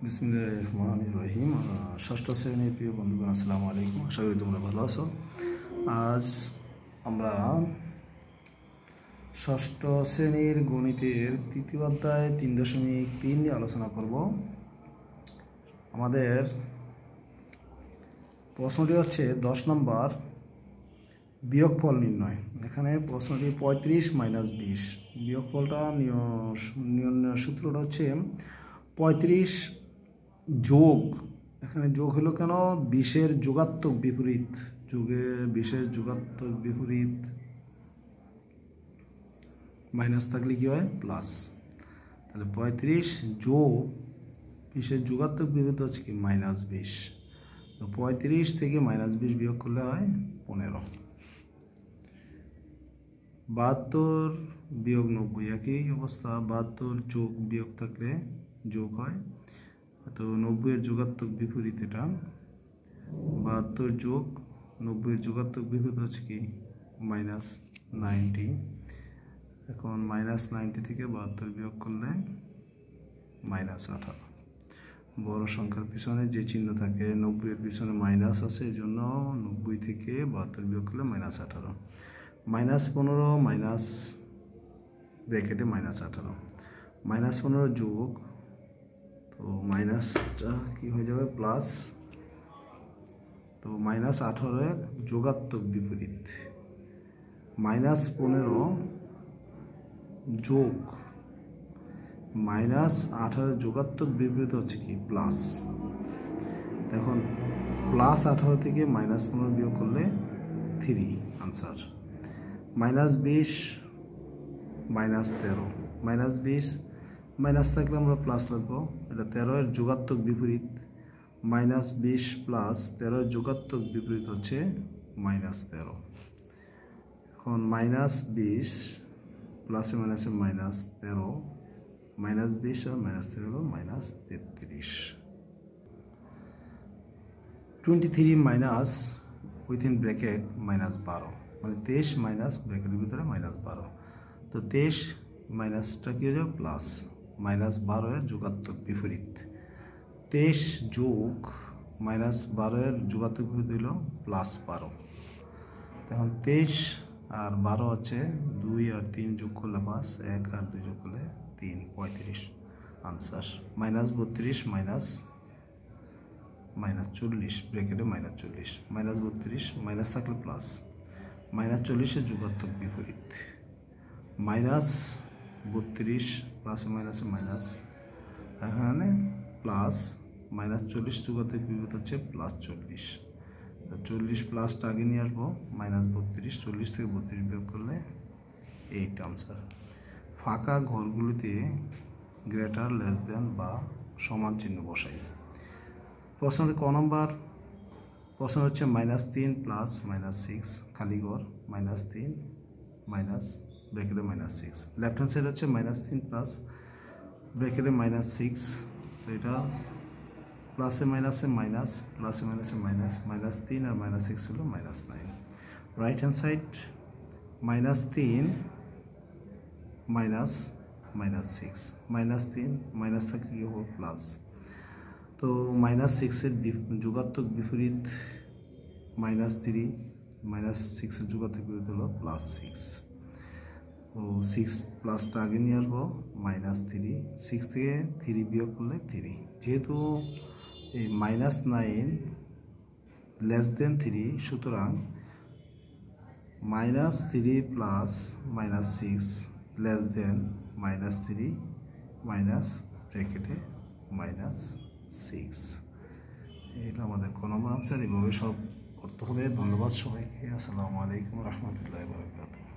বিসমিল্লাহির রহমানির রহিম। ষষ্ঠ শ্রেণীর প্রিয় বন্ধুগণ, আসসালামু আলাইকুম। আশা করি তোমরা ভালো আছো। আজ আমরা ষষ্ঠ শ্রেণীর গণিতের তৃতীয় অধ্যায় 3.3 নিয়ে আলোচনা করব। আমাদের প্রশ্নটি হচ্ছে 10 নম্বর বিয়োগফল নির্ণয়। এখানে প্রশ্নটি 35 - 20। বিয়োগফলটা নির্ণয়ের সূত্রটা হচ্ছে 35 যোগ, এখানে যোগ হলো কেন, 20-এর যোগাত্মক বিপরীত, যোগে 20-এর যোগাত্মক বিপরীত মাইনাস থাকলে কী হয়, প্লাস। তাহলে 35 যোগ 20-এর যোগাত্মক বিপরীত হচ্ছে কি -20। তো 35 থেকে -20 বিয়োগ করলে হয় 15। 72 বিয়োগ 90 একই অবস্থা, 72 যোগ বিয়োগ থাকলে যোগ হয়। তো 90-এর যোগাত্মক বিপরীত এটা, 72 যোগ 90-এর যোগাত্মক বিপরীত হচ্ছে কি -90। এখন -90 থেকে 72 বিয়োগ করলে -18। বড় সংখ্যার পিছনে যে চিহ্ন থাকে, 90-এর পিছনে মাইনাস আছে, এই জন্য 90 থেকে 72 বিয়োগ করলে -18। -15 মাইনাস ব্র্যাকেটে -18, -15 যোগ, তো মাইনাসটা কি হয়ে যাবে প্লাস। তো -18-এর যোগাত্মক বিপরীত -15 যোগ -18-এর যোগাত্মক বিপরীত হচ্ছে কি প্লাস। এখন +18 থেকে -15 বিয়োগ করলে 3 আনসার। -20 -13, -20 মাইনাস থাকলে আমরা প্লাস লিখব, এটা 13-এর যোগাত্মক বিপরীত। -20 প্লাস 13-এর যোগাত্মক বিপরীত হচ্ছে -13। এখন -20 প্লাসে মাইনাসে -13, -20 আর -13 হলো -33। 23 মাইনাস উইথিন ব্র্যাকেট -12, মানে 23 মাইনাস ব্র্যাকেটের ভিতরে -12। তো 23 মাইনাসটা কী হয়ে যাবে প্লাস, -12-এর যোগাত্মক বিপরীত। 23 যোগ -12-এর যোগাত্মক বিপরীত হইল +12। এখন 23 আর 12 হচ্ছে 2 আর 3 যোগ করলে 5, 1 আর 2 যোগ করলে 3, 35 আনসার। -32 -40 ব্র্যাকেটে -40, -32 মাইনাস থাকলে প্লাস, -40-এর যোগাত্মক বিপরীত -32 প্লাসে মাইনাসে মাইনাস, এখানে প্লাস, -40 যোগাত্মক বিপরীত হচ্ছে +40। 40 প্লাসটা আগে নিয়ে আসবো, -32, 40 থেকে 32 বিয়োগ করলে 8 আনসার। ফাঁকা ঘরগুলিতে গ্রেটার, লেস দেন বা সমান চিহ্ন বসাই। প্রশ্নটি ক নম্বর প্রশ্ন হচ্ছে -3 প্লাস -6 খালি ঘর, -3 মাইনাস ব্র্যাকেটে -6। লেফট হ্যান্ড সাইড হচ্ছে -3 প্লাস ব্র্যাকেটে -6, তো এটা প্লাসে মাইনাসে মাইনাস, প্লাসে মাইনাসে মাইনাস, -3 আর -6 হলো -9। Right hand side -3 minus -6, -3 minus থাকলে কি হবে প্লাস। তো -6-এর যোগাত্মক বিপরীত -3, -6-এর যোগাত্মক বিপরীত হলো +6। তো 6 প্লাসটা আগে নিয়ে আসবো, -3, 6 থেকে 3 বিয়োগ করলে 3। যেহেতু এই -9 লেস দেন 3, সুতরাং -3 প্লাস -6 লেস দেন -3 মাইনাস ব্র্যাকেটে -6। এটা আমাদের ক নম্বর আনসার। এভাবে সব করতে হবে। ধন্যবাদ সবাইকে। আসসালামু আলাইকুম রহমতুল্লাহি ওয়া বারাকাতুহু।